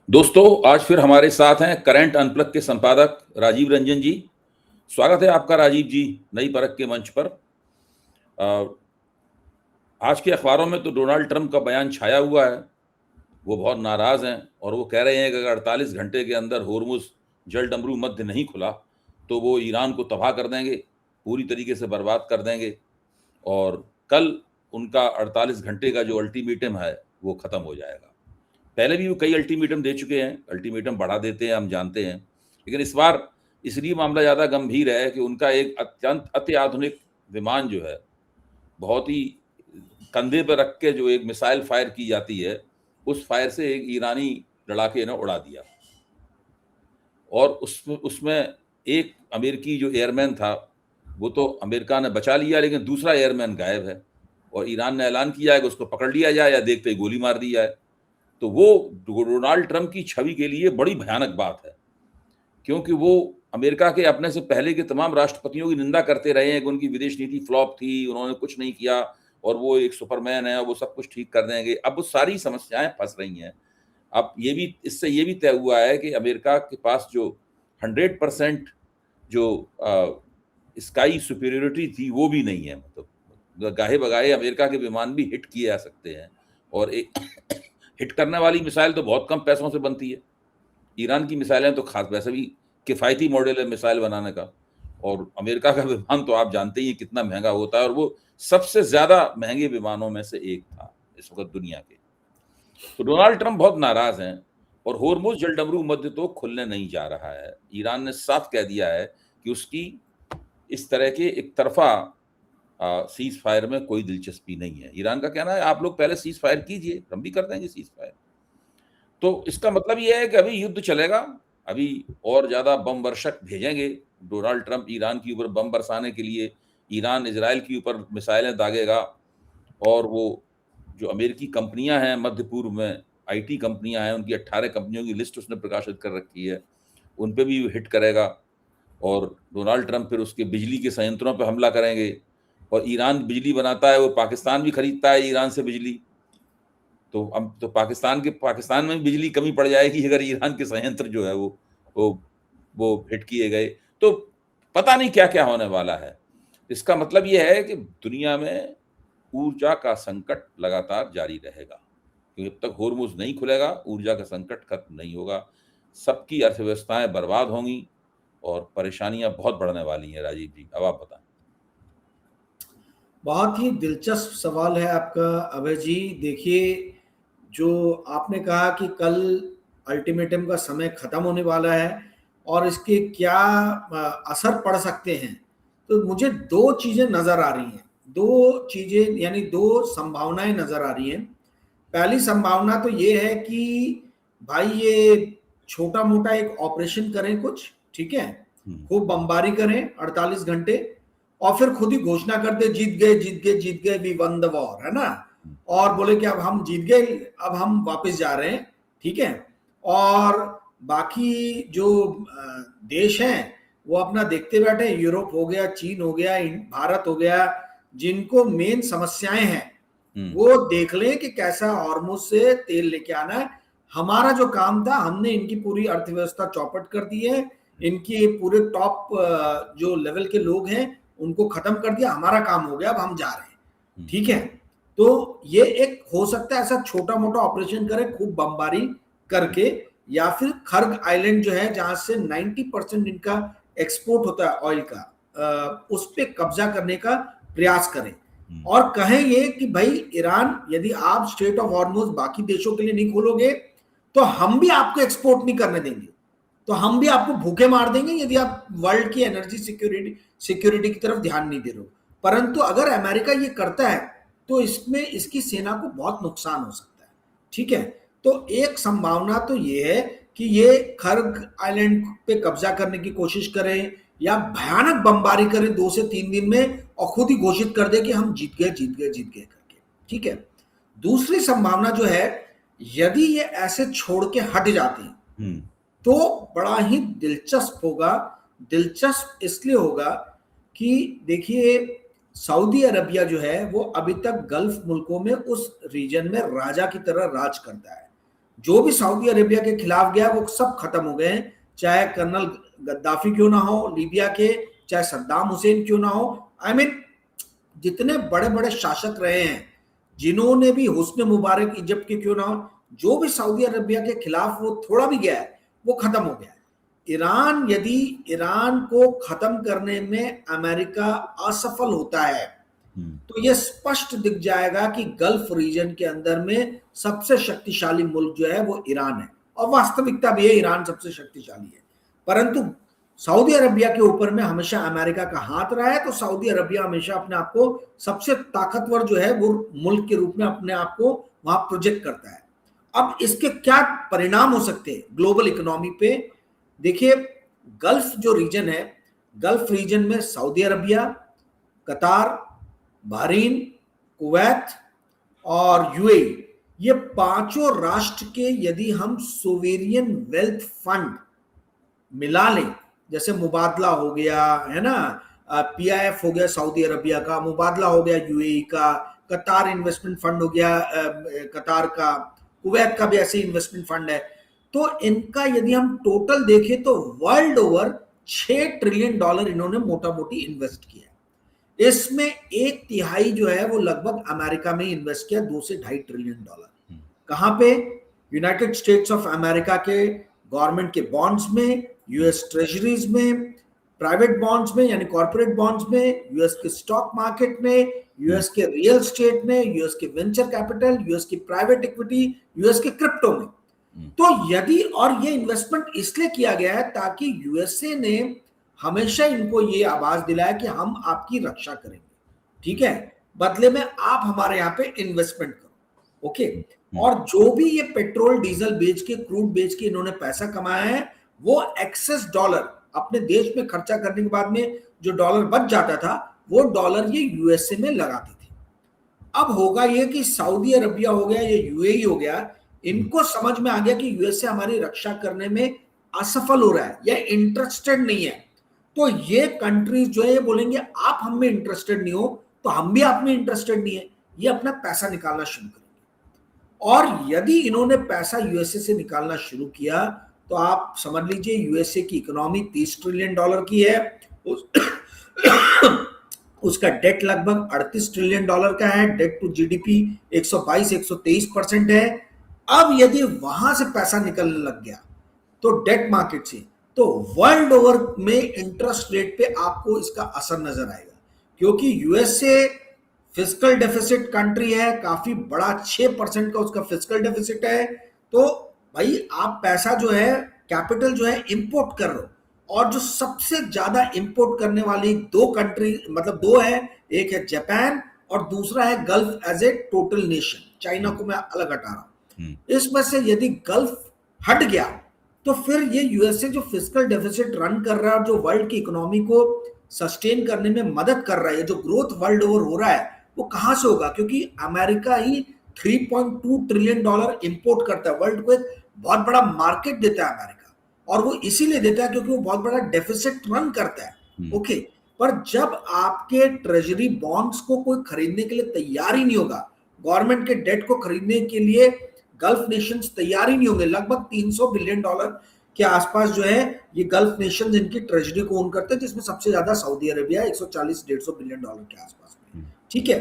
दोस्तों, आज फिर हमारे साथ हैं करंट अनप्लग के संपादक राजीव रंजन जी। स्वागत है आपका राजीव जी, नई परख के मंच पर। अ, आज के अखबारों में तो डोनाल्ड ट्रंप का बयान छाया हुआ है। वो बहुत नाराज़ हैं और वो कह रहे हैं कि अगर 48 घंटे के अंदर होर्मुज़ जलडमरू मध्य नहीं खुला, तो वो ईरान को तबाह कर देंगे, पूरी तरीके से बर्बाद कर देंगे और कल उनका 48 घंटे का जो अल्टीमेटम है, वो ख़त्म हो जाएगा। पहले भी वो कई अल्टीमेटम दे चुके हैं, अल्टीमेटम बढ़ा देते हैं, हम जानते हैं। लेकिन इस बार इसलिए मामला ज़्यादा गंभीर है कि उनका एक अत्यंत अत्याधुनिक विमान जो है, बहुत ही कंधे पे रख के जो एक मिसाइल फायर की जाती है, उस फायर से एक ईरानी लड़ाके ने उड़ा दिया। और उसमें उसमें एक अमेरिकी जो एयरमैन था, वो तो अमेरिका ने बचा लिया, लेकिन दूसरा एयरमैन गायब है और ईरान ने ऐलान किया है कि उसको पकड़ लिया जाए या देखते ही गोली मार दी जाए। तो वो डोनाल्ड ट्रंप की छवि के लिए बड़ी भयानक बात है, क्योंकि वो अमेरिका के अपने से पहले के तमाम राष्ट्रपतियों की निंदा करते रहे हैं कि उनकी विदेश नीति फ्लॉप थी, उन्होंने कुछ नहीं किया और वो एक सुपरमैन है और वो सब कुछ ठीक कर देंगे। अब वो सारी समस्याएं फंस रही हैं। अब इससे ये भी तय हुआ है कि अमेरिका के पास जो 100% जो स्काई सुपीरियरिटी थी, वो भी नहीं है। मतलब गाहे बगाए अमेरिका के विमान भी हिट किए जा सकते हैं और एक हिट करने वाली मिसाइल तो बहुत कम पैसों से बनती है। ईरान की मिसाइलें तो खास वैसे भी किफ़ायती मॉडल है मिसाइल बनाने का, और अमेरिका का विमान तो आप जानते ही हैं कितना महँगा होता है और वो सबसे ज़्यादा महँगे विमानों में से एक था इस वक़्त दुनिया के। तो डोनाल्ड ट्रंप बहुत नाराज़ हैं और होर्मुज़ जलडमरू मध्य तो खुलने नहीं जा रहा है। ईरान ने साफ कह दिया है कि उसकी इस तरह के एक तरफ़ा सीज़ फायर में कोई दिलचस्पी नहीं है। ईरान का कहना है आप लोग पहले सीज़ फायर कीजिए, हम भी कर देंगे सीज़ फायर। तो इसका मतलब ये है कि अभी युद्ध चलेगा, अभी और ज़्यादा बम वर्षक भेजेंगे डोनाल्ड ट्रंप ईरान के ऊपर बम बरसाने के लिए, ईरान इज़राइल के ऊपर मिसाइलें दागेगा और वो जो अमेरिकी कंपनियाँ हैं मध्य पूर्व में, आईटी कंपनियाँ हैं, उनकी 18 कंपनियों की लिस्ट उसने प्रकाशित कर रखी है, उन पे भी हिट करेगा और डोनाल्ड ट्रंप फिर उसके बिजली के संयंत्रों पे हमला करेंगे और ईरान बिजली बनाता है, वो पाकिस्तान भी खरीदता है ईरान से बिजली। तो अब तो पाकिस्तान में बिजली कमी पड़ जाएगी अगर ईरान के संयंत्र जो है वो वो हिट किए गए। तो पता नहीं क्या-क्या होने वाला है। इसका मतलब ये है कि दुनिया में ऊर्जा का संकट लगातार जारी रहेगा, क्योंकि जब तक होर्मुज़ नहीं खुलेगा, ऊर्जा का संकट खत्म नहीं होगा। सबकी अर्थव्यवस्थाएँ बर्बाद होंगी और परेशानियाँ बहुत बढ़ने वाली हैं राजीव जी। अब आप बताएँ? बहुत ही दिलचस्प सवाल है आपका अभय जी। देखिए, जो आपने कहा कि कल अल्टीमेटम का समय खत्म होने वाला है और इसके क्या असर पड़ सकते हैं, तो मुझे दो चीजें नजर आ रही हैं। दो चीजें यानी दो संभावनाएं नजर आ रही हैं। पहली संभावना तो ये है कि भाई ये छोटा मोटा एक ऑपरेशन करें कुछ, ठीक है, हुँ। खूब बमबारी करें 48 घंटे और फिर खुद ही घोषणा कर दे जीत गए जीत गए जीत गए, वी वन द वॉर, है ना। हुँ। और बोले कि अब हम जीत गए, अब हम वापस जा रहे हैं, ठीक है। और बाकी जो देश हैं वो अपना देखते बैठे, यूरोप हो गया, चीन हो गया, भारत हो गया, जिनको मेन समस्याएं हैं हुँ। वो देख लें कि कैसा हॉर्मुज से तेल लेके आना है। हमारा जो काम था, हमने इनकी पूरी अर्थव्यवस्था चौपट कर दी है, इनकी पूरे टॉप जो लेवल के लोग हैं उनको खत्म कर दिया, हमारा काम हो गया, अब हम जा रहे हैं, हुँ। ठीक है। तो ये एक हो सकता है ऐसा छोटा मोटा ऑपरेशन करें खूब बमबारी करके, या फिर खर्ग आइलैंड जो है जहां से 90% इनका एक्सपोर्ट होता है ऑयल का, उस पर कब्जा करने का प्रयास करें हुँ। और कहें ये कि भाई ईरान, यदि आप स्ट्रेट ऑफ हॉर्मुज बाकी देशों के लिए नहीं खोलोगे तो हम भी आपको एक्सपोर्ट नहीं करने देंगे, तो हम भी आपको भूखे मार देंगे यदि आप वर्ल्ड की एनर्जी सिक्योरिटी की तरफ ध्यान नहीं दे रहे हो। परंतु अगर अमेरिका ये करता है तो इसमें इसकी सेना को बहुत नुकसान हो सकता है, ठीक है। तो एक संभावना तो ये है कि ये खर्ग आइलैंड पे कब्जा करने की कोशिश करें या भयानक बमबारी करें 2 से 3 दिन में और खुद ही घोषित कर दे कि हम जीत गए जीत गए जीत गए करके, ठीक है। दूसरी संभावना जो है, यदि ये ऐसे छोड़ के हट जाते हैं हुँ। तो बड़ा ही दिलचस्प होगा। दिलचस्प इसलिए होगा कि देखिए, सऊदी अरबिया जो है वो अभी तक गल्फ मुल्कों में उस रीजन में राजा की तरह राज करता है। जो भी सऊदी अरेबिया के खिलाफ गया वो सब खत्म हो गए हैं, चाहे कर्नल गद्दाफी क्यों ना हो लीबिया के, चाहे सद्दाम हुसैन क्यों ना हो। आई मीन जितने बड़े बड़े शासक रहे हैं, जिन्होंने भी, हुस्न मुबारक इजिप्ट के क्यों ना हो, जो भी सऊदी अरेबिया के खिलाफ वो थोड़ा भी गया है वो खत्म हो गया है। ईरान, यदि ईरान को खत्म करने में अमेरिका असफल होता है तो ये स्पष्ट दिख जाएगा कि गल्फ रीजन के अंदर में सबसे शक्तिशाली मुल्क जो है वो ईरान है, और वास्तविकता भी है, ईरान सबसे शक्तिशाली है। परंतु सऊदी अरबिया के ऊपर में हमेशा अमेरिका का हाथ रहा है, तो सऊदी अरबिया हमेशा अपने आप को सबसे ताकतवर जो है वो मुल्क के रूप में अपने आप को वहां प्रोजेक्ट करता है। अब इसके क्या परिणाम हो सकते हैं ग्लोबल इकोनॉमी पे? देखिए, गल्फ जो रीजन है, गल्फ रीजन में सऊदी अरबिया, कतार, बहरीन, कुवैत और यूएई, ये पांचों राष्ट्र के यदि हम सोवेरियन वेल्थ फंड मिला लें, जैसे मुबादला हो गया है ना, पीआईएफ हो गया सऊदी अरबिया का, मुबादला हो गया यूएई का, कतार इन्वेस्टमेंट फंड हो गया कतार का, कुवैत का भी ऐसे इन्वेस्टमेंट फंड है, तो इनका यदि हम टोटल देखें तो वर्ल्ड ओवर $6 ट्रिलियन इन्होंने मोटा मोटी इन्वेस्ट किया। इसमें 1/3 जो है वो लगभग अमेरिका में इन्वेस्ट किया, $2 से $2.5 ट्रिलियन। कहां पे? यूनाइटेड स्टेट्स ऑफ अमेरिका के गवर्नमेंट के बॉन्ड्स में, यूएस ट्रेजरीज में, प्राइवेट बॉन्ड्स में यानी कॉर्पोरेट बॉन्ड्स में, यूएस के स्टॉक मार्केट में, यूएस के रियल स्टेट में, यूएस के वेंचर कैपिटल, यूएस की प्राइवेट इक्विटी, यूएस के क्रिप्टो में। तो यदि, और ये इन्वेस्टमेंट इसलिए किया गया है ताकि यूएसए ने हमेशा इनको ये आवाज दिलाया कि हम आपकी रक्षा करेंगे, ठीक है, बदले में आप हमारे यहाँ पे इन्वेस्टमेंट करो, ओके। और जो भी ये पेट्रोल डीजल बेच के, क्रूड बेच के इन्होंने पैसा कमाया है, वो एक्सेस डॉलर अपने देश में खर्चा करने के बाद में जो डॉलर बच जाता था, वो डॉलर ये यूएसए में लगाते थे। अब होगा ये कि सऊदी अरबिया हो गया, ये यूएई हो गया, इनको समझ में आ गया कि यूएसए हमारी रक्षा करने में असफल हो रहा है या इंटरेस्टेड नहीं है, तो ये कंट्रीज जो है बोलेंगे आप हम में इंटरेस्टेड नहीं हो तो हम भी आप में इंटरेस्टेड नहीं है, ये अपना पैसा निकालना शुरू करेंगे। और यदि इन्होंने पैसा यूएसए से निकालना शुरू किया तो आप समझ लीजिए यूएसए की इकोनॉमी $30 ट्रिलियन की है, उसका डेट लगभग $38 ट्रिलियन का है, डेट टू जीडीपी 122-123% है। अब यदि वहां से पैसा निकलने लग गया तो डेट मार्केट से, तो वर्ल्ड ओवर में इंटरेस्ट रेट पे आपको इसका असर नजर आएगा, क्योंकि यूएसए फिस्कल डेफिसिट कंट्री है, काफी बड़ा 6% का उसका फिस्कल डेफिसिट है। तो भाई आप पैसा जो है, कैपिटल जो है इंपोर्ट कर रहे हो, और जो सबसे ज्यादा इंपोर्ट करने वाली दो कंट्री, मतलब दो है, एक है जापान और दूसरा है Gulf as a total nation, China को मैं अलग हटा रहा हूं। इसमें से यदि गल्फ हट गया तो फिर ये यूएसए जो फिस्कल डेफिसिट रन कर रहा है, जो वर्ल्ड की इकोनॉमी को सस्टेन करने में मदद कर रहा है, जो ग्रोथ वर्ल्ड ओवर हो रहा है, वो कहां से होगा? क्योंकि अमेरिका ही $3.2 ट्रिलियन इंपोर्ट करता है, वर्ल्ड को एक बहुत बड़ा मार्केट देता है अमेरिका, और वो इसीलिए देता है क्योंकि वो बहुत बड़ा डेफिसिट रन करता है, ओके। पर जब आपके ट्रेजरी बॉन्ड्स को कोई खरीदने के लिए तैयार ही नहीं होगा, गवर्नमेंट के डेट को खरीदने के लिए गल्फ नेशंस तैयार ही नहीं होंगे, लगभग $300 बिलियन के आसपास जो है ये गल्फ नेशंस इनकी ट्रेजरी को ओन करते हैं, जिसमें सबसे ज्यादा सऊदी अरेबिया 140-150 बिलियन डॉलर के आसपास में, ठीक है।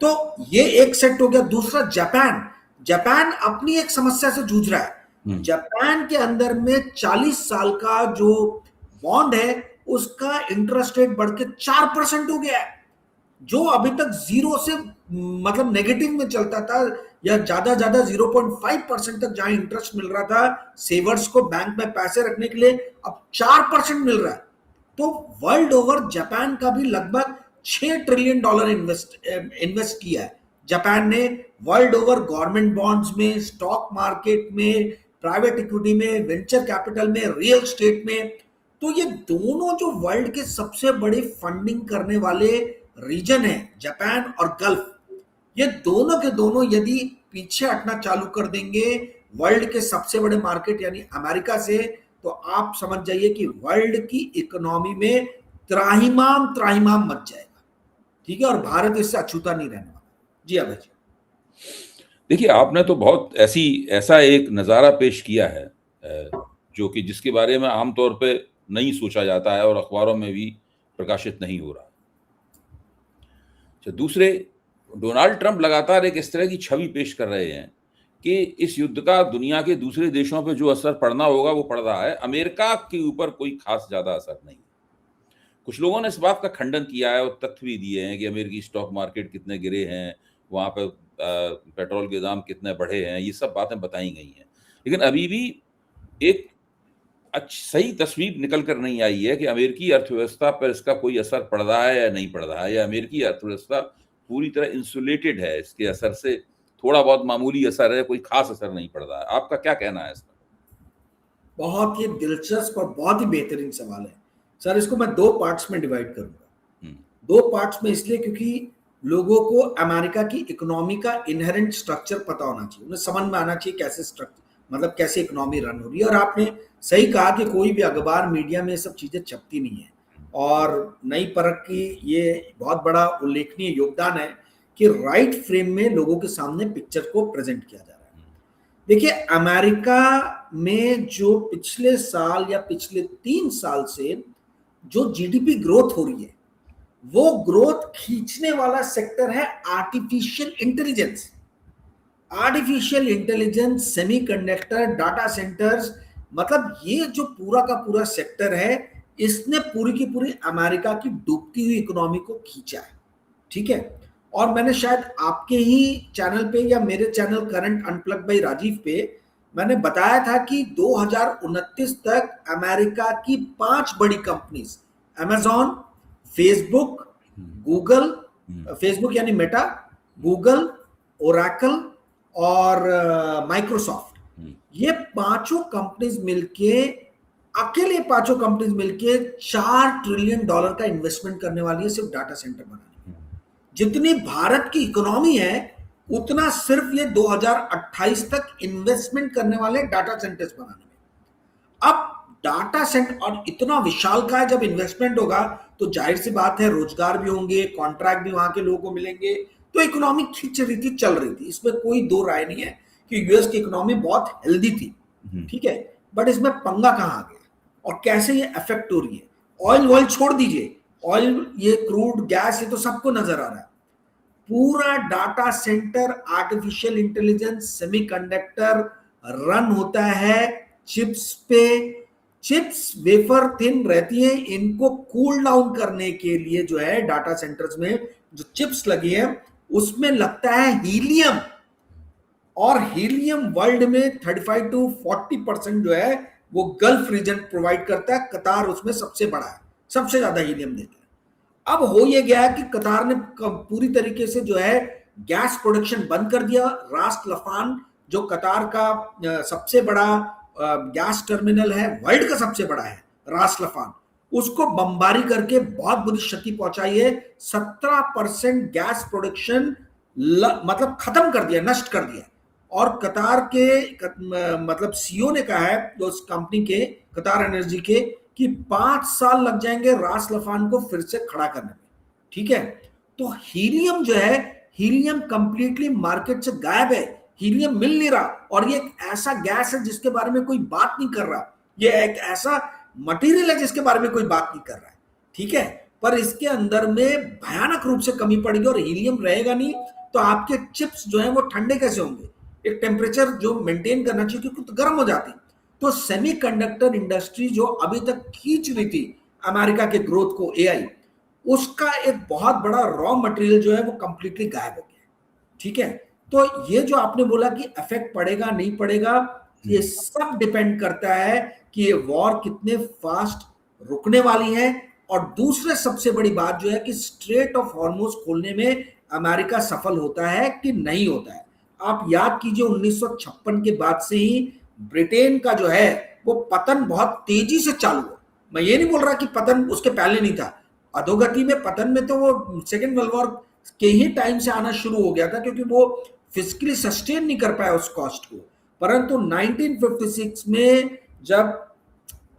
तो ये एक सेट हो गया। दूसरा जापान, जापान अपनी एक समस्या से जूझ रहा है। जापान के अंदर में 40 साल का जो बॉन्ड है उसका इंटरेस्ट रेट बढ़ के 4% हो गया है, जो अभी तक 0 से मतलब नेगेटिव में चलता था, या ज्यादा 0.5% तक जहां इंटरेस्ट मिल रहा था सेवर्स को बैंक में पैसे रखने के लिए, अब 4% मिल रहा है। तो वर्ल्ड ओवर जापान का भी लगभग $6 ट्रिलियन इन्वेस्ट किया है जापान ने, वर्ल्ड ओवर गवर्नमेंट बॉन्ड्स में, स्टॉक मार्केट में, प्राइवेट इक्विटी में, वेंचर कैपिटल में, रियल स्टेट में। तो ये दोनों जो वर्ल्ड के सबसे बड़े फंडिंग करने वाले रीजन है, जापान और गल्फ, ये दोनों के दोनों यदि पीछे हटना चालू कर देंगे वर्ल्ड के सबसे बड़े मार्केट यानी अमेरिका से, तो आप समझ जाइए कि वर्ल्ड की इकोनॉमी में त्राहिमाम मच जाएगा, ठीक है, और भारत इससे अछूता नहीं रहने वाला। जी अभय जी। देखिए, आपने तो बहुत ऐसा एक नज़ारा पेश किया है जो कि जिसके बारे में आम तौर पे नहीं सोचा जाता है और अखबारों में भी प्रकाशित नहीं हो रहा। अच्छा, दूसरे, डोनाल्ड ट्रंप लगातार एक इस तरह की छवि पेश कर रहे हैं कि इस युद्ध का दुनिया के दूसरे देशों पे जो असर पड़ना होगा वो पड़ रहा है, अमेरिका के ऊपर कोई खास ज़्यादा असर नहीं। कुछ लोगों ने इस बात का खंडन किया है और तथ्य भी दिए हैं कि अमेरिकी स्टॉक मार्केट कितने गिरे हैं, वहाँ पे पेट्रोल के दाम कितने बढ़े हैं, ये सब बातें बताई गई हैं। लेकिन अभी भी एक सही तस्वीर निकल कर नहीं आई है कि अमेरिकी अर्थव्यवस्था पर इसका कोई असर पड़ रहा है या नहीं पड़ रहा है, या अमेरिकी अर्थव्यवस्था पूरी तरह इंसुलेटेड है इसके असर से, थोड़ा बहुत मामूली असर है, कोई खास असर नहीं पड़ रहा है। आपका क्या कहना है इस पर? बहुत ही दिलचस्प और बहुत ही बेहतरीन सवाल है सर। इसको मैं दो पार्ट्स में डिवाइड करूंगा। दो पार्ट्स में इसलिए क्योंकि लोगों को अमेरिका की इकोनॉमी का इनहेरेंट स्ट्रक्चर पता होना चाहिए, उन्हें समझ में आना चाहिए कैसे स्ट्रक्चर, मतलब कैसे इकोनॉमी रन हो रही है। और आपने सही कहा कि कोई भी अखबार मीडिया में सब चीजें छपती नहीं है, और नई परख की ये बहुत बड़ा उल्लेखनीय योगदान है कि राइट फ्रेम में लोगों के सामने पिक्चर को प्रेजेंट किया जा रहा है। देखिए, अमेरिका में जो पिछले साल या पिछले 3 साल से जो जीडीपी ग्रोथ हो रही है, वो ग्रोथ खींचने वाला सेक्टर है artificial intelligence. Artificial intelligence, semiconductor, data centres, मतलब ये जो पूरा का पूरा सेक्टर है, इसने पूरी की पूरी अमेरिका की डूबती हुई इकोनॉमी को खींचा है। ठीक है, और मैंने शायद आपके ही चैनल पे या मेरे channel current unplug by Rajiv पे मैंने बताया था कि 2029 तक अमेरिका की 5 बड़ी companies, Amazon, Facebook, Google, Facebook यानी मेटा, गूगल, ओरेकल और माइक्रोसॉफ्ट, ये पांचों कंपनीज मिलके, अकेले पांचों कंपनीज मिलके $4 ट्रिलियन का इन्वेस्टमेंट करने वाली है सिर्फ डाटा सेंटर बनाने में। जितनी भारत की इकोनॉमी है उतना सिर्फ ये 2028 तक इन्वेस्टमेंट करने वाले डाटा सेंटर्स बनाने में। अब डाटा सेंटर और इतना विशाल का है, जब इन्वेस्टमेंट होगा तो जाहिर सी बात है रोजगार भी होंगे, कॉन्ट्रैक्ट भी वहां के लोगों को मिलेंगे। तो इकोनॉमी खिंच रही थी, चल रही थी, इसमें कोई दो राय नहीं है कि यूएस की इकोनॉमी बहुत हेल्दी थी। ठीक है, बट इसमें पंगा कहां आ गया और कैसे ये अफेक्ट हो रही है? ऑयल छोड़ दीजिए, ऑयल, ये क्रूड गैस, ये तो सबको नजर आ रहा है। पूरा data centre, artificial intelligence, semiconductor run होता है चिप्स पे। चिप्स वेफर थिन रहती है, इनको कूल डाउन करने के लिए जो है डाटा सेंटर्स में जो चिप्स लगी है उसमें लगता है हीलियम, और हीलियम वर्ल्ड में 35 to 40% जो है वो गल्फ रीजन प्रोवाइड करता है। कतार उसमें सबसे बड़ा है, सबसे ज्यादा हीलियम देता है। अब हो ये गया कि कतार ने पूरी तरीके से जो है गैस प्रोडक्शन बंद कर दिया। रास लफान जो कतार का सबसे बड़ा गैस टर्मिनल है, वर्ल्ड का सबसे बड़ा है रास लफान, उसको बमबारी करके बहुत बुरी क्षति पहुंचाई है। 17% गैस प्रोडक्शन मतलब खत्म कर दिया, नष्ट कर दिया। और कतार के मतलब सीईओ ने कहा है उस कंपनी के, कतार एनर्जी के, कि 5 साल लग जाएंगे रास लफान को फिर से खड़ा करने में। ठीक है, तो हीलियम जो है, हीलियम कंप्लीटली मार्केट से गायब है, हीलियम मिल नहीं रहा। और ये एक ऐसा गैस है जिसके बारे में कोई बात नहीं कर रहा, ये एक ऐसा मटेरियल है जिसके बारे में कोई बात नहीं कर रहा है। ठीक है, पर इसके अंदर में भयानक रूप से कमी पड़ेगी और हीलियम रहेगा नहीं तो आपके चिप्स जो है वो ठंडे कैसे होंगे? एक टेम्परेचर जो मेंटेन करना चाहिए क्योंकि तो गर्म हो जाती। तो सेमीकंडक्टर इंडस्ट्री जो अभी तक खींच रही थी अमेरिका के ग्रोथ को, एआई, उसका एक बहुत बड़ा रॉ मटेरियल जो है वो कंप्लीटली गायब हो गया। ठीक है, तो ये जो आपने बोला कि इफेक्ट पड़ेगा नहीं पड़ेगा, ये सब डिपेंड करता है कि ये वॉर कितने फास्ट रुकने वाली है। और दूसरे सबसे बड़ी बात जो है कि स्ट्रेट ऑफ हॉर्मुज खोलने में अमेरिका सफल होता है कि नहीं होता है। आप याद कीजिए 1956 के बाद से ही ब्रिटेन का जो है वो पतन बहुत तेजी से चालू हुआ। मैं ये नहीं बोल रहा कि पतन उसके पहले नहीं था, अधोगति में पतन में तो वो सेकेंड वर्ल्ड वॉर के ही टाइम से आना शुरू हो गया था क्योंकि वो फिजिकली सस्टेन नहीं कर पाया उस कॉस्ट को। परंतु 1956 में जब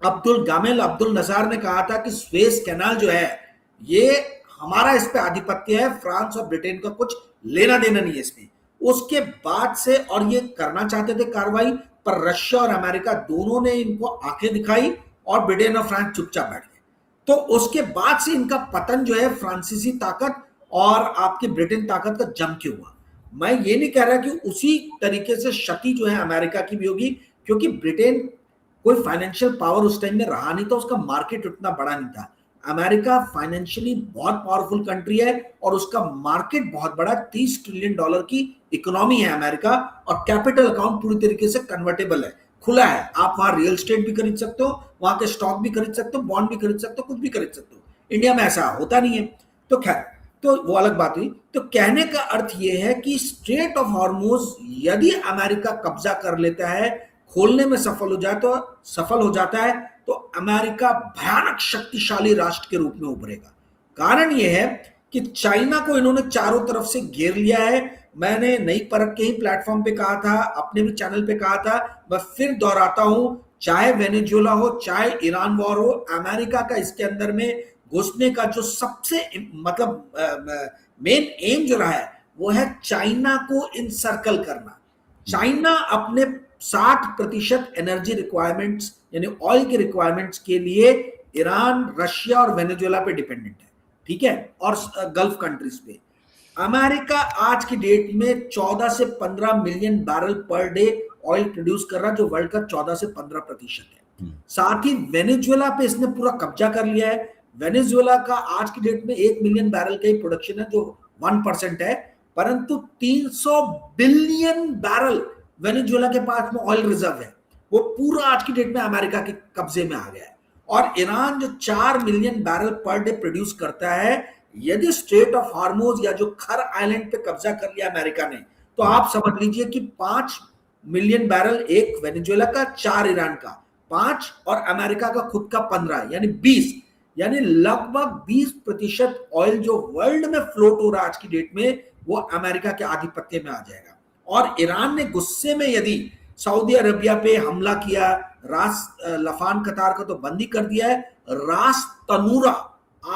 गामेल अब्दुल नज़ार ने कहा था कि स्वेज कैनाल जो है ये हमारा, इस पे आधिपत्य है, फ्रांस और ब्रिटेन का कुछ लेना देना नहीं है इसमें, उसके बाद से, और ये करना चाहते थे कार्रवाई, पर रशिया और अमेरिका दोनों ने इनको आंखें दिखाई और ब्रिटेन और फ्रांस चुपचाप बैठ गए। तो उसके बाद से इनका पतन जो है फ्रांसीसी ताकत और आपकी ब्रिटेन ताकत का जम के हुआ। मैं ये नहीं कह रहा कि उसी तरीके से क्षति जो है अमेरिका की भी होगी, क्योंकि ब्रिटेन कोई फाइनेंशियल पावर उस टाइम में रहा नहीं था, उसका मार्केट उतना बड़ा नहीं था। अमेरिका फाइनेंशियली बहुत पावरफुल कंट्री है और उसका मार्केट बहुत बड़ा, $30 ट्रिलियन की इकोनॉमी है अमेरिका, और कैपिटल अकाउंट पूरी तरीके से कन्वर्टेबल है, खुला है। आप वहां रियल स्टेट भी खरीद सकते हो, वहां के स्टॉक भी खरीद सकते हो, बॉन्ड भी खरीद सकते हो, कुछ भी खरीद सकते हो। इंडिया में ऐसा होता नहीं है। तो खैर, तो वो अलग बात हुई। तो कहने का अर्थ यह है कि स्ट्रेट ऑफ हॉर्मुज यदि अमेरिका कब्जा कर लेता है, खोलने में सफल हो जाता है, तो अमेरिका भयानक शक्तिशाली राष्ट्र के रूप में उभरेगा। कारण यह है कि चाइना को इन्होंने चारों तरफ से घेर लिया है। मैंने नई परख के ही प्लेटफॉर्म पे कहा था, अपने भी चैनल पे कहा था, मैं फिर दोहराता हूं, चाहे वेनेजुएला हो, चाहे ईरान वॉर हो, अमेरिका का इसके अंदर में घुसने का जो सबसे मतलब मेन एम जो रहा है, वो है चाइना को इनसर्कल करना। चाइना अपने 60% एनर्जी रिक्वायरमेंट्स यानी ऑयल के रिक्वायरमेंट्स के लिए ईरान, रशिया और वेनेजुएला पे डिपेंडेंट है, ठीक है, और गल्फ कंट्रीज पे। अमेरिका आज की डेट में 14 से 15 million barrel per day oil produce कर रहा है, जो वर्ल्ड का 14 से 15% है। साथ ही वेनेजुएला पे इसने पूरा कब्जा कर लिया है। वेनेजुएला का आज की डेट में 1 मिलियन बैरल का ही प्रोडक्शन है, जो 1% है, परंतु 300 बिलियन बैरल वेनेजुएला के पास में ऑयल रिजर्व है, वो पूरा आज की डेट में अमेरिका के कब्जे में आ गया है। और ईरान जो 4 million barrel per day produce करता है, यदि स्ट्रेट ऑफ हार्मोज या जो खर आइलैंड पे कब्जा कर लिया अमेरिका ने, तो आप समझ लीजिए कि 5 मिलियन बैरल एक वेनेजुएला का, 4 ईरान का, 5 और अमेरिका का खुद का 15, यानी 20, यानी लगभग 20% ऑयल जो वर्ल्ड में फ्लोट हो रहा है आज की डेट में, वो अमेरिका के आधिपत्य में आ जाएगा। और ईरान ने गुस्से में यदि सऊदी अरबिया पे हमला किया, रास लफान कतार का तो बंद ही कर दिया है, रास तनूरा,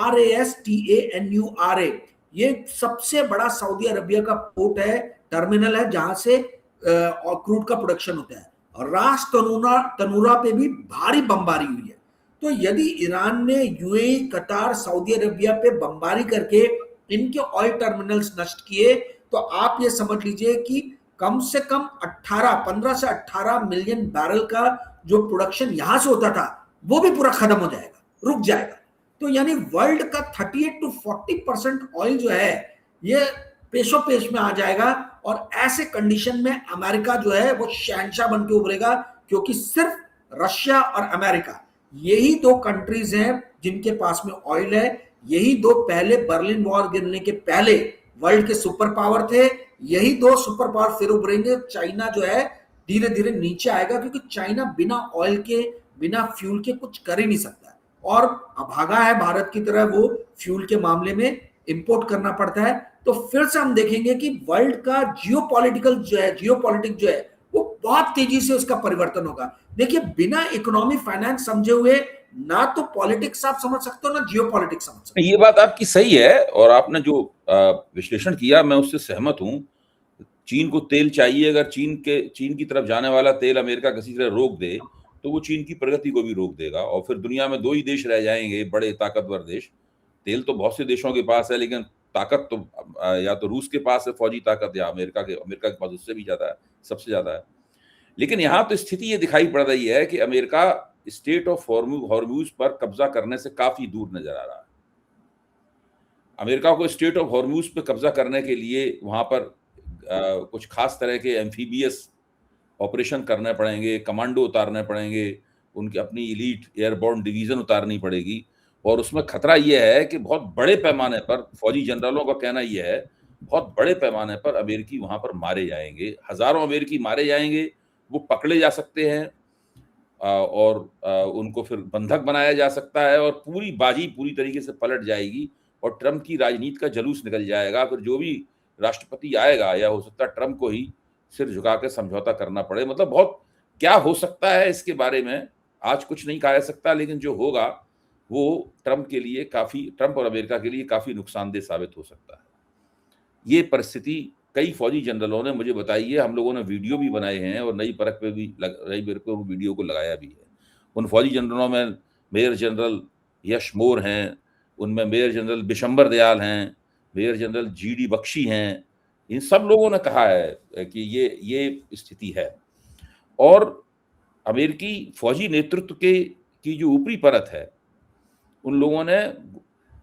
RASTANURA, ये सबसे बड़ा सऊदी अरबिया का पोर्ट है, टर्मिनल है, जहां से क्रूड का प्रोडक्शन होता है। और रास तनूरा पे भी भारी बमबारी हुई है। तो यदि ईरान ने यूएई, कतार, सऊदी अरबिया पे बमबारी करके इनके ऑयल टर्मिनल्स नष्ट किए, तो आप ये समझ लीजिए कि कम से कम 15 से 18 मिलियन बैरल का जो प्रोडक्शन यहां से होता था, वो भी पूरा खत्म हो जाएगा, रुक जाएगा। तो यानी वर्ल्ड का 38 to 40% ऑयल जो है, ये पेशो पेश में आ जाएगा। और ऐसे कंडीशन में अमेरिका जो है वो शहंशाह बन के उभरेगा, क्योंकि सिर्फ रशिया और अमेरिका, यही दो कंट्रीज हैं जिनके पास में ऑयल है। यही दो पहले बर्लिन वॉर गिरने के पहले वर्ल्ड के सुपर पावर थे। यही दो सुपर पावर फिर उभरेंगे। चाइना जो है धीरे धीरे नीचे आएगा, क्योंकि चाइना बिना ऑयल के, बिना फ्यूल के कुछ कर ही नहीं सकता, और अभागा है भारत की तरह, वो फ्यूल के मामले में इंपोर्ट करना पड़ता है। तो फिर से हम देखेंगे कि वर्ल्ड का जियोपॉलिटिक्स जो है वो बहुत तेजी से उसका परिवर्तन होगा। देखिए, बिना इकोनॉमी फाइनेंस समझे हुए ना तो पॉलिटिक्स आप समझ सकते हो, ना जियोपॉलिटिक्स समझ सकते हो। ये बात आपकी सही है, और आपने जो विश्लेषण किया मैं उससे सहमत हूं। चीन को तेल चाहिए, अगर चीन की तरफ जाने वाला तेल अमेरिका किसी तरह रोक दे, तो वो चीन की प्रगति को भी रोक देगा, और फिर दुनिया में 2 ही देश रह जाएंगे, बड़े ताकतवर देश। तेल तो बहुत से देशों के पास है, लेकिन ताकत तो या तो रूस के पास है फौजी ताकत, या अमेरिका के पास उससे भी ज्यादा है, सबसे ज्यादा है। लेकिन यहाँ तो स्थिति ये दिखाई पड़ रही है कि अमेरिका स्टेट ऑफ हॉर्मूज पर कब्जा करने से काफी दूर नजर आ रहा है। अमेरिका को स्टेट ऑफ हॉर्मूज पर कब्जा करने के लिए वहां पर कुछ खास तरह के एम्फीबियस ऑपरेशन करने पड़ेंगे, कमांडो उतारने पड़ेंगे, उनकी अपनी एलीट एयरबोर्न डिवीजन उतारनी पड़ेगी। और उसमें खतरा यह है कि बहुत बड़े पैमाने पर, फौजी जनरलों का कहना यह है, बहुत बड़े पैमाने पर अमेरिकी वहां पर मारे जाएंगे, हजारों अमेरिकी मारे जाएंगे, वो पकड़े जा सकते हैं और उनको फिर बंधक बनाया जा सकता है, और पूरी बाजी पूरी तरीके से पलट जाएगी और ट्रंप की राजनीति का जुलूस निकल जाएगा। फिर जो भी राष्ट्रपति आएगा, या हो सकता है ट्रंप को ही सिर झुका के समझौता करना पड़े। मतलब बहुत क्या हो सकता है इसके बारे में आज कुछ नहीं कहा जा सकता, लेकिन जो होगा वो ट्रंप और अमेरिका के लिए काफी नुकसानदेह साबित हो सकता है। ये परिस्थिति कई फौजी जनरलों ने मुझे बताई है, हम लोगों ने वीडियो भी बनाए हैं और नई परख पे भी नई परख पे वीडियो को लगाया भी है। उन फौजी जनरलों में मेजर जनरल यश मोर हैं, उनमें मेजर जनरल बिशंबर दयाल हैं, मेजर जनरल जीडी बख्शी हैं। इन सब लोगों ने कहा है कि ये स्थिति है। और अमेरिकी फौजी नेतृत्व की जो ऊपरी परत है, उन लोगों ने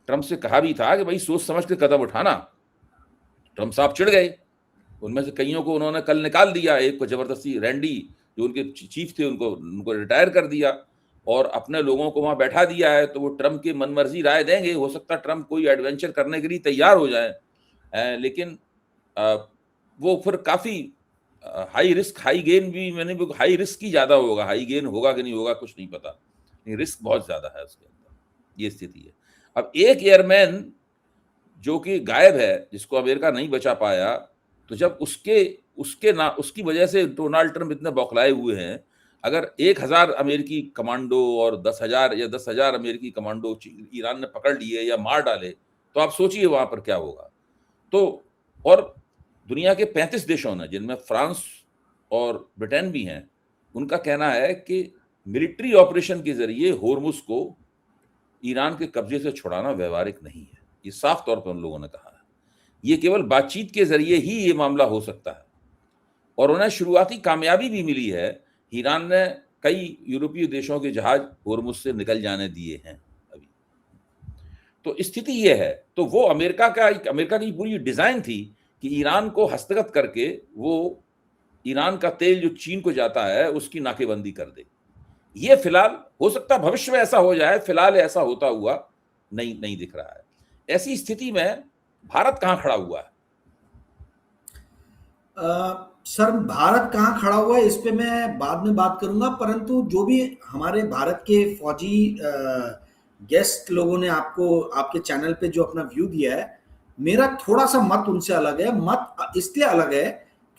ट्रंप से कहा भी था कि भाई सोच समझ के कदम उठाना। ट्रंप साहब चिढ़ गए, उनमें से कईयों को उन्होंने कल निकाल दिया। एक को जबरदस्ती, रैंडी जो उनके चीफ थे, उनको रिटायर कर दिया और अपने लोगों को वहां बैठा दिया है। तो वो ट्रंप की मनमर्जी राय देंगे। हो सकता है ट्रंप कोई एडवेंचर करने के लिए तैयार हो जाए, लेकिन वो फिर काफी हाई रिस्क हाई गेन भी, मैंने हाई रिस्क ही ज्यादा होगा, हाई गेन होगा कि नहीं होगा कुछ नहीं पता, लेकिन रिस्क बहुत ज्यादा है उसके अंदर। ये स्थिति है। अब एक एयरमैन जो कि गायब है, जिसको अमेरिका नहीं बचा पाया, तो जब उसकी वजह से डोनाल्ड ट्रंप इतने बौखलाए हुए हैं, अगर 1000 अमेरिकी कमांडो और 10,000 अमेरिकी कमांडो ईरान ने पकड़ लिए या मार डाले, तो आप सोचिए वहां पर क्या होगा। तो और दुनिया के 35 देशों ने, जिनमें फ्रांस और ब्रिटेन भी हैं, उनका कहना है कि मिलिट्री ऑपरेशन के जरिए होर्मुज को ईरान के कब्जे से छुड़ाना व्यवहारिक नहीं है। ये साफ तौर पर उन लोगों ने कहा है। ये केवल बातचीत के जरिए ही ये मामला हो सकता है। और उन्हें शुरुआती कामयाबी भी मिली है। ईरान ने कई यूरोपीय देशों के जहाज होर्मुज से निकल जाने दिए हैं अभी। तो स्थिति ये है। तो वो अमेरिका की पूरी डिजाइन थी कि ईरान को हस्तगत करके वो ईरान का तेल जो चीन को जाता है उसकी नाकेबंदी कर दे। ये फिलहाल, हो सकता है भविष्य में ऐसा हो जाए, फिलहाल ऐसा होता हुआ नहीं दिख रहा है। ऐसी स्थिति में भारत कहां खड़ा हुआ है? सर, भारत कहाँ खड़ा हुआ है इस पे मैं बाद में बात करूंगा, परंतु जो भी हमारे भारत के फौजी गेस्ट लोगों ने आपके चैनल पे जो अपना व्यू दिया है, मेरा थोड़ा सा मत उनसे अलग है। मत इसलिए अलग है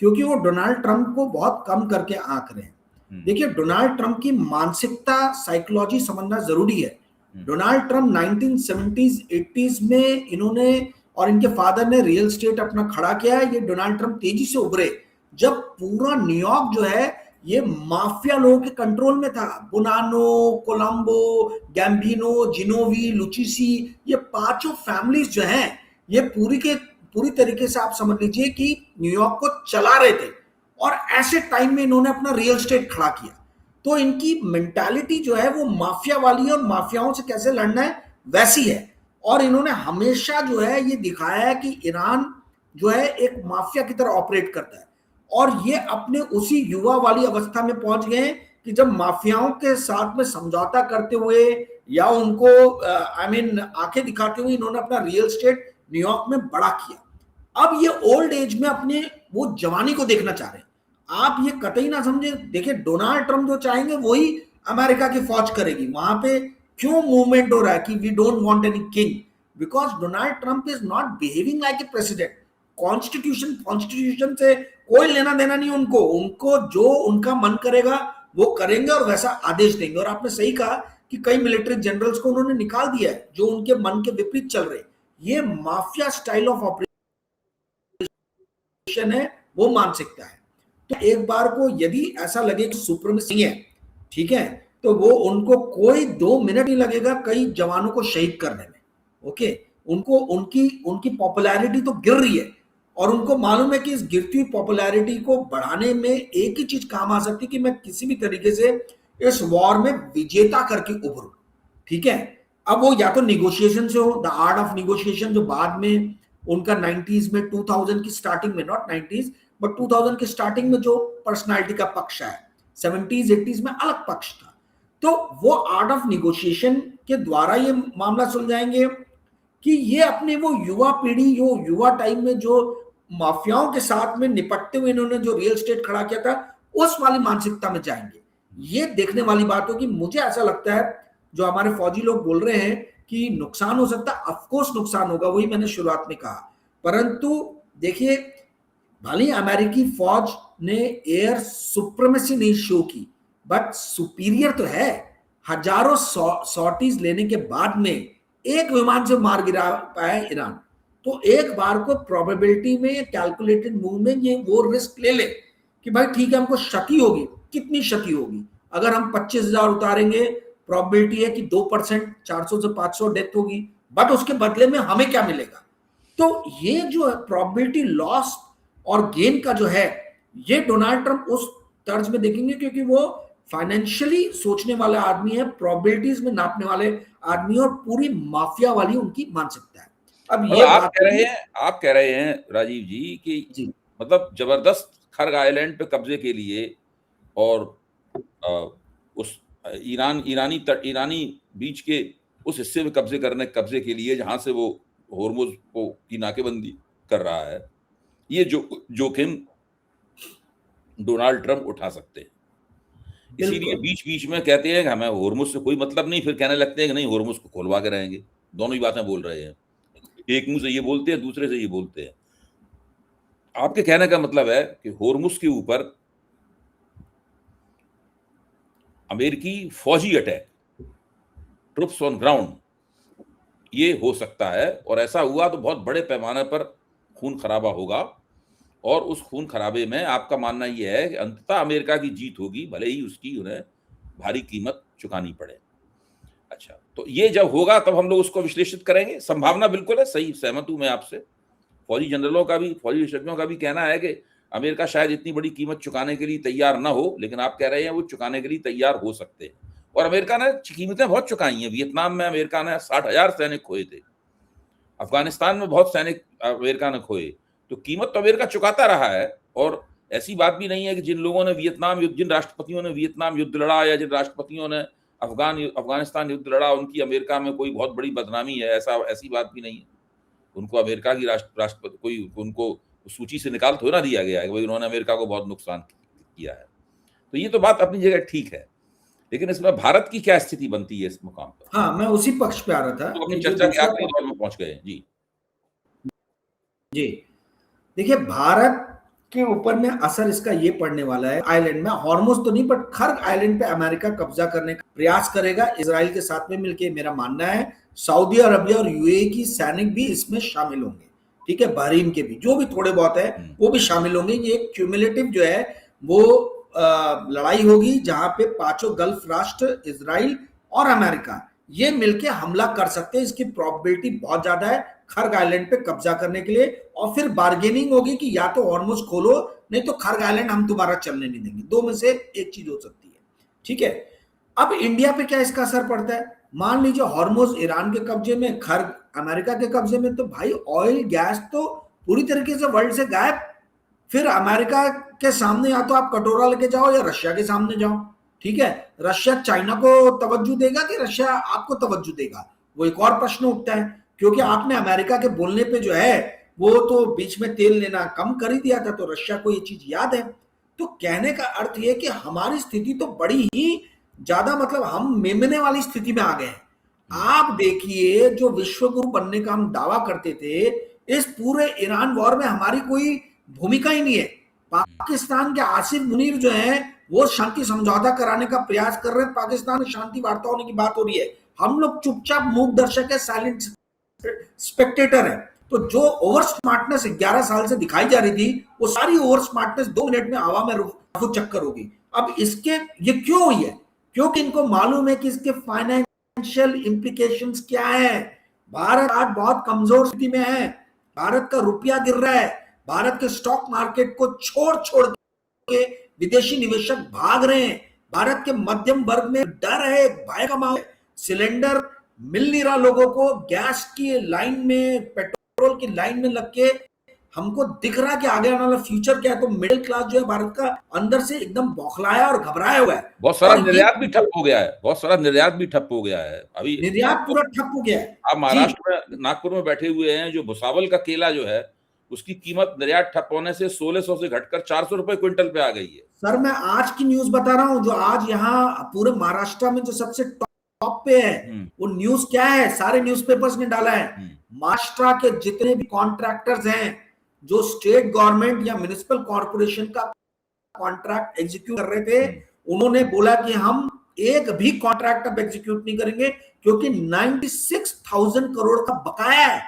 क्योंकि वो डोनाल्ड ट्रंप को बहुत कम करके आंक रहे हैं। देखिए, डोनाल्ड ट्रंप की मानसिकता, साइकोलॉजी समझना जरूरी है। डोनाल्ड ट्रंप 1970s 80s में इन्होंने और इनके फादर ने रियल एस्टेट अपना खड़ा किया है। ये डोनाल्ड ट्रंप तेजी से उभरे जब पूरा न्यूयॉर्क जो है ये माफिया लोगों के कंट्रोल में था। बोनानो, कोलंबो, गैम्बिनो, जिनोवी, लुचिसी, ये पांचों फैमिलीज जो हैं ये पूरी तरीके से आप समझ लीजिए कि न्यूयॉर्क को चला रहे थे। और ऐसे टाइम में इन्होंने अपना रियल एस्टेट खड़ा किया। तो इनकी मेंटालिटी जो है वो माफिया वाली है और माफियाओं से कैसे लड़ना है वैसी है। और इन्होंने हमेशा जो है ये दिखाया है कि ईरान जो है एक माफिया की तरह ऑपरेट करता है। और ये अपने उसी युवा वाली अवस्था में पहुंच गए कि जब माफियाओं के साथ में समझौता करते हुए या उनको आंखें दिखाते हुए इन्होंने अपना रियल एस्टेट न्यूयॉर्क में बड़ा किया। अब ये ओल्ड एज में अपने वो जवानी को देखना चाह रहे हैं। आप ये कतई ना समझे। देखिए, डोनाल्ड ट्रंप जो चाहेंगे वही अमेरिका की फौज करेगी। वहां पे क्यों मूवमेंट हो रहा है कि we don't want any king, because Donald Trump is not behaving like a president. Constitution से कोई लेना देना नहीं उनको जो उनका मन करेगा वो करेंगे और वैसा आदेश देंगे। और आपने सही कहा कि कई मिलिट्री जनरल्स को उन्होंने निकाल दिया है जो उनके मन के विपरीत चल रहे। ये माफिया स्टाइल ऑफ ऑपरेशन है, वो मानसिकता है। तो एक बार को यदि ऐसा लगे कि सुप्रीमेसी है, ठीक है, तो वो उनको कोई 2 मिनट नहीं लगेगा कई जवानों को शहीद करने में। ओके, उनकी पॉपुलैरिटी तो गिर रही है और उनको मालूम है कि इस गिरती हुई पॉपुलैरिटी को बढ़ाने में एक ही चीज काम आ सकती है कि मैं किसी भी तरीके से इस वॉर में विजेता करके उभरूं। ठीक है, अब वो या तो निगोशिएशन से हो, द आर्ट ऑफ निगोशिएशन, जो बाद में उनका 90s में 2000 की स्टार्टिंग में, नॉट 90s बट 2000 की स्टार्टिंग में जो पर्सनालिटी का पक्ष है, 70s 80s में अलग पक्ष था। तो वो आर्ट ऑफ निगोशिएशन के द्वारा ये मामला सुलझाएंगे कि ये अपने वो युवा पीढ़ी, जो युवा टाइम में जो माफियाओं के साथ में निपटते हुए इन्होंने जो रियल एस्टेट खड़ा किया था उस वाली मानसिकता में जाएंगे। ये देखने वाली बात होगी। मुझे ऐसा लगता है जो हमारे फौजी लोग बोल रहे हैं कि नुकसान हो सकता है, ऑफकोर्स नुकसान होगा, वही मैंने शुरुआत में कहा। परंतु देखिए, भले अमेरिकी फौज ने एयर सुप्रीमेसी नहीं शो की, बट सुपीरियर तो है। हजारों सॉर्टीज लेने के बाद में एक विमान से मार गिरा पाया ईरान। तो एक बार को प्रोबेबिलिटी में कैलकुलेटेड मूव में ये वो रिस्क ले ले कि भाई ठीक है हमको क्षति होगी, कितनी क्षति होगी, अगर हम 25,000 उतारेंगे प्रोबेबिलिटी है कि 2% 400 से 500 डेथ होगी, बट उसके बदले में हमें क्या मिलेगा। तो ये जो प्रोबेबिलिटी लॉस और गेन का जो है, ये डोनाल्ड ट्रंप उस तर्ज में देखेंगे क्योंकि वो फाइनेंशियली सोचने वाला आदमी है, प्रोबेबिलिटीज में नापने वाले आदमी और पूरी माफिया वाली उनकी मानसिकता है। अब ये आप कह रहे हैं राजीव जी कि मतलब जबरदस्त खर्ग आइलैंड पे कब्जे के लिए और उस ईरानी बीच के उस हिस्से में कब्जे के लिए जहां से वो होर्मुज की नाकेबंदी कर रहा है, ये जोखिम डोनाल्ड ट्रंप उठा सकते हैं। इसीलिए बीच बीच में कहते हैं कि हमें होर्मुज से कोई मतलब नहीं, फिर कहने लगते हैं कि नहीं होर्मुज को खुलवा के रहेंगे। दोनों ही बातें बोल रहे हैं, एक मुंह से ये बोलते हैं, दूसरे से ये बोलते हैं। आपके कहने का मतलब है कि होर्मुज के ऊपर अमेरिकी फौजी अटैक, ट्रुप्स ऑन ग्राउंड, ये हो सकता है, और ऐसा हुआ तो बहुत बड़े पैमाने पर खून खराबा होगा, और उस खून खराबे में आपका मानना यह है कि अंततः अमेरिका की जीत होगी, भले ही उसकी उन्हें भारी कीमत चुकानी पड़े। अच्छा, तो ये जब होगा तब हम लोग उसको विश्लेषित करेंगे। संभावना बिल्कुल है, सही, सहमत हूं मैं आपसे। फौजी जनरलों का भी, फौजी विशेषज्ञों का भी कहना है कि अमेरिका शायद इतनी बड़ी कीमत चुकाने के लिए तैयार ना हो, लेकिन आप कह रहे हैं वो चुकाने के लिए तैयार हो सकते हैं। और अमेरिका ने कीमतें बहुत चुकाई हैं। वियतनाम में अमेरिका ने 60,000 सैनिक खोए थे, अफगानिस्तान में बहुत सैनिक अमेरिका ने खोए, तो कीमत तो अमेरिका चुकाता रहा है। और ऐसी बात भी नहीं है कि जिन लोगों ने जिन राष्ट्रपतियों ने वियतनाम युद्ध लड़ा या जिन राष्ट्रपतियों ने अफगानिस्तान युद्ध लड़ा, उनकी अमेरिका में कोई बहुत बड़ी बदनामी है, ऐसी बात भी नहीं है। उनको अमेरिका की राष्ट्रपति कोई उनको सूची से निकाल थोड़ा ना दिया गया है कि भाई उन्होंने अमेरिका को बहुत नुकसान किया है। तो ये तो बात अपनी जगह ठीक है, लेकिन इसमें भारत की क्या स्थिति बनती है इस मुकाम पर? हाँ, मैं उसी पक्ष पे आ रहा था, तो अपनी चर्चा के आखिरी दौर में पहुंच गए। जी देखिए, भारत के ऊपर में असर इसका ये पड़ने वाला है, आइलैंड में, हॉर्मुज तो नहीं बट खर्ग आइलैंड पे अमेरिका कब्जा करने का प्रयास करेगा इजराइल के साथ में मिलकर, मेरा मानना है। सऊदी अरबिया और यूएई की सैनिक भी इसमें शामिल होंगे, ठीक है, बहरीन के भी जो भी थोड़े बहुत है वो भी शामिल होंगे। ये क्यूमुलेटिव जो है वो लड़ाई होगी जहां पे पांचों गल्फ राष्ट्र, इजराइल और अमेरिका, ये मिलके हमला कर सकते हैं। इसकी प्रोबेबिलिटी बहुत ज्यादा है खर्ग आइलैंड पे कब्जा करने के लिए, और फिर बार्गेनिंग होगी कि या तो हॉर्मुज खोलो, नहीं तो खर्ग आइलैंड हम तुम्हारा चलने नहीं देंगे, दो में से एक चीज हो सकती है, ठीक है। अब इंडिया पे क्या इसका असर पड़ता है? मान लीजिए हॉर्मुज ईरान के कब्जे में, खर्ग अमेरिका के कब्जे में, तो भाई ऑयल गैस तो पूरी तरीके से वर्ल्ड से गायब। फिर अमेरिका के सामने या तो आप कटोरा लेके जाओ या रशिया के सामने जाओ, ठीक है। रशिया चाइना को तवज्जो देगा कि रशिया आपको तवज्जो देगा, वो एक और प्रश्न उठता है, क्योंकि आपने अमेरिका के बोलने पे जो है वो तो बीच में तेल लेना कम कर ही दिया था, तो रशिया को ये चीज याद है। तो कहने का अर्थ ये कि हमारी स्थिति तो बड़ी ही ज्यादा, मतलब हम मेमने वाली स्थिति में आ गए हैं। आप देखिए, जो विश्वगुरु बनने का हम दावा करते थे, इस पूरे ईरान वॉर में हमारी कोई भूमिका ही नहीं है। पाकिस्तान के आसिफ मुनीर जो है वो शांति समझौता कराने का प्रयास कर रहे हैं, पाकिस्तान में शांति वार्ता होने की बात हो रही है, हम लोग चुपचाप मूक दर्शक है, साइलेंट स्पेक्टेटर है। तो जो ओवर स्मार्टनेस 11 साल से दिखाई जा रही थी, वो सारी ओवर स्मार्टनेस 2 मिनट में हवा में रफू चक्कर होगी। अब इसके ये क्यों हुई है? क्योंकि इनको मालूम है कि इसके फाइनेंशियल इंप्लीकेशंस क्या है। भारत आज बहुत कमजोर स्थिति में है, भारत का रुपया गिर रहा है, भारत के स्टॉक मार्केट को छोड़ के विदेशी निवेशक भाग रहे हैं, भारत के मध्यम वर्ग में डर है, भय का माहौल, सिलेंडर मिल नहीं रहा लोगों को, गैस की लाइन में, पेट्रोल की लाइन में लग के हमको दिख रहा कि आगे आने वाला फ्यूचर क्या है। तो मिडिल क्लास जो है भारत का अंदर से एकदम बौखलाया और घबराया हुआ है। बहुत सारा निर्यात भी ठप हो गया है, अभी निर्यात पूरा ठप हो गया है। आप महाराष्ट्र में, नागपुर में बैठे हुए हैं, जो भुसावल का केला जो है उसकी कीमत निर्यात ठप होने से 1600 से घटकर 400 रुपए क्विंटल पे आ गई है। सर मैं आज की न्यूज बता रहा हूं, जो आज यहाँ पूरे महाराष्ट्र में जो सबसे टॉप पे है, वो न्यूज क्या है, सारे न्यूज़पेपर्स ने डाला है। महाराष्ट्र के जितने भी कॉन्ट्रैक्टर्स हैं जो स्टेट गवर्नमेंट या म्युनिसिपल कॉर्पोरेशन का कॉन्ट्रैक्ट एग्जीक्यूट कर रहे थे, उन्होंने बोला कि हम एक भी कॉन्ट्रैक्ट अब एग्जीक्यूट नहीं करेंगे, क्योंकि 96,000 करोड़ का बकाया है।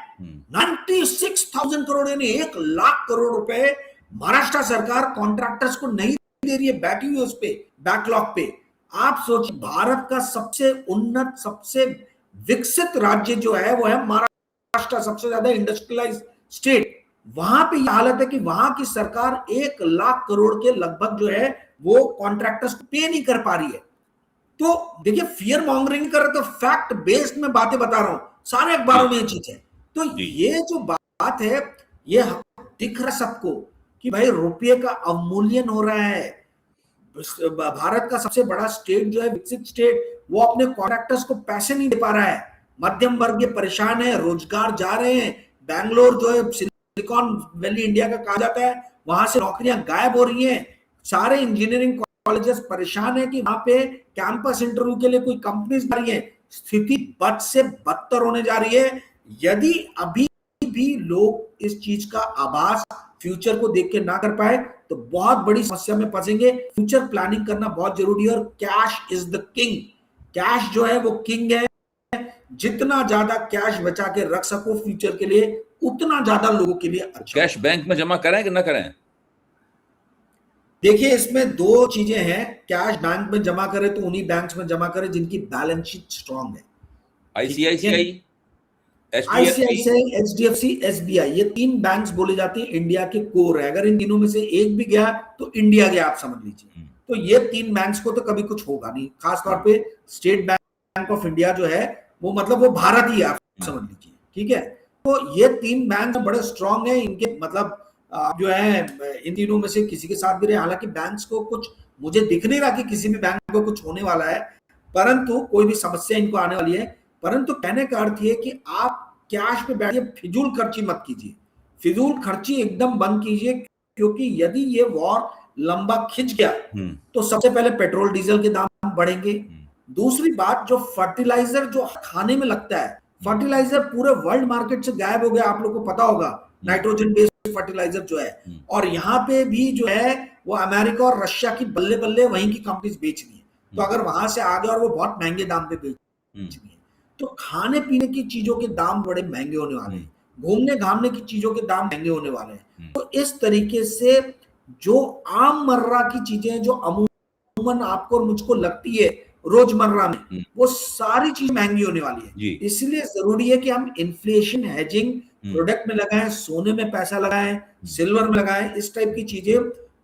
96,000 करोड़ यानी 1,00,000 करोड़ रुपए महाराष्ट्र सरकार कॉन्ट्रैक्टर्स को नहीं दे रही है, बैठी हुई उस पे बैकलॉग पे। आप सोचिए, भारत का सबसे उन्नत, सबसे विकसित राज्य जो है वो है महाराष्ट्र, सबसे ज्यादा इंडस्ट्रियलाइज स्टेट। वहां पे यह हालत है कि वहां की सरकार 1,00,000 करोड़ के लगभग जो है वो कॉन्ट्रैक्टर्स को पे नहीं कर पा रही है। तो देखिए, फियर मॉन्गरिंग कर रहे, तो फैक्ट बेस्ड में बातें बता रहा हूं, सारे अखबारों में ये चीज है। तो ये जो बात है, ये दिख रहा सबको कि भाई रुपये का अवमूल्यन हो रहा है। भारत का सबसे बड़ा स्टेट जो है, विकसित स्टेट, वो अपने कॉन्ट्रैक्टर्स को पैसे नहीं दे पा रहा है। मध्यम वर्ग ये परेशान है, रोजगार जा रहे हैं। बैंगलोर जो है सिलिकॉन वैली इंडिया का कहा जाता है, वहां से नौकरियां गायब हो रही हैं। सारे इंजीनियरिंग कॉलेजेस परेशान है कि वहां पे कैंपस इंटरव्यू के लिए कोई कंपनीज आ रही है। स्थिति बद से बदतर होने जा रही है। यदि अभी भी लोग इस चीज का आभास फ्यूचर को देख के ना कर पाए तो बहुत बड़ी समस्या में फंसेंगे। फ्यूचर प्लानिंग करना बहुत जरूरी है, और cash is the king. Cash जो है वो किंग है। जितना ज्यादा कैश बचा के रख सको फ्यूचर के लिए, उतना ज्यादा लोगों के लिए अच्छा। कैश बैंक में जमा करें कि ना करें? देखिए, इसमें दो चीजें हैं। कैश बैंक में जमा करें तो उन्हीं बैंक्स में जमा करें जिनकी बैलेंस शीट स्ट्रांग है। आईसीआईसीआई, आईसीआईसीआई, एचडीएफसी, एसबीआई, ये तीन बैंक्स बोले जाते हैं इंडिया के कोर है। अगर इन तीनों में से एक भी गया तो इंडिया गया, आप समझ लीजिए। तो ये तीन बैंक्स को तो कभी कुछ होगा नहीं। खासतौर पे स्टेट बैंक ऑफ इंडिया जो है वो, मतलब वो भारत ही है, आप समझ लीजिए। ठीक है, तो ये तीन बैंक बड़े स्ट्रांग है। इनके मतलब जो है, इन तीनों में से किसी के साथ भी रहे। हालांकि बैंक्स को कुछ, मुझे दिख नहीं रहा कि किसी भी बैंक को कुछ होने वाला है, परंतु कोई भी समस्या इनको आने वाली है। परंतु कहने का अर्थ ये कि आप कैश पे बैठिए, फिजूल खर्ची मत कीजिए। फिजूल खर्ची एकदम बंद कीजिए, क्योंकि यदि ये वॉर लंबा खिंच गया तो सबसे पहले पेट्रोल डीजल के दाम बढ़ेंगे। दूसरी बात, जो फर्टिलाइजर जो खाने में लगता है, फर्टिलाइजर पूरे वर्ल्ड मार्केट से गायब हो गया। आप लोगों को पता होगा, नाइट्रोजन बेस्ड फर्टिलाइजर जो है, और यहाँ पे भी जो है वो अमेरिका और रशिया की बल्ले बल्ले वहीं की कंपनीज बेच रही है। तो अगर वहां से आ गया और वो बहुत महंगे दाम पे बेच रही है, तो खाने पीने की चीजों के दाम बड़े महंगे होने वाले हैं। घूमने घामने की चीजों के दाम महंगे होने वाले हैं। तो इस तरीके से जो आम मर्रा की चीजें जो अमूमन आपको और मुझको लगती है रोजमर्रा में, वो सारी चीज महंगी होने वाली है। इसलिए जरूरी है कि हम इन्फ्लेशन हेजिंग प्रोडक्ट में लगाएं, सोने में पैसा लगाएं, सिल्वर में लगाएं, इस टाइप की चीजें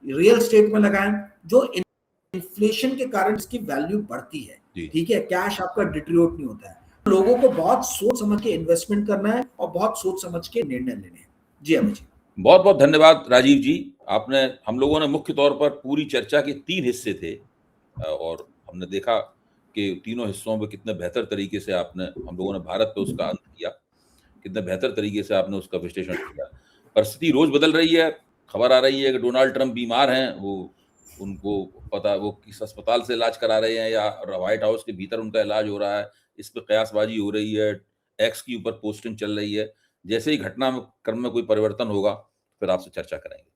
रियल एस्टेट में लगाएं, जो इन्फ्लेशन के कारण इसकी वैल्यू बढ़ती है। ठीक है, कैश आपका डिटेरियोरेट नहीं होता है। लोगों को बहुत सोच समझ के इन्वेस्टमेंट करना है और बहुत सोच समझ के निर्णय लेने हैं। जी अमित जी, बहुत बहुत धन्यवाद राजीव जी। आपने, हम लोगों ने मुख्य तौर पर पूरी चर्चा के 3 हिस्से थे, और हमने देखा कि तीनों हिस्सों में कितने बेहतर तरीके से आपने, हम लोगों ने भारत पे उसका अंत किया, कितने बेहतर तरीके से आपने उसका विश्लेषण किया। परिस्थिति रोज बदल रही है। खबर आ रही है कि डोनाल्ड ट्रंप बीमार हैं, वो, उनको पता, वो किस अस्पताल से इलाज करा रहे हैं या व्हाइट हाउस के भीतर उनका इलाज हो रहा है, इस पे कयासबाजी हो रही है, एक्स के ऊपर पोस्टिंग चल रही है। जैसे ही घटनाक्रम में कोई परिवर्तन होगा फिर आपसे चर्चा करेंगे।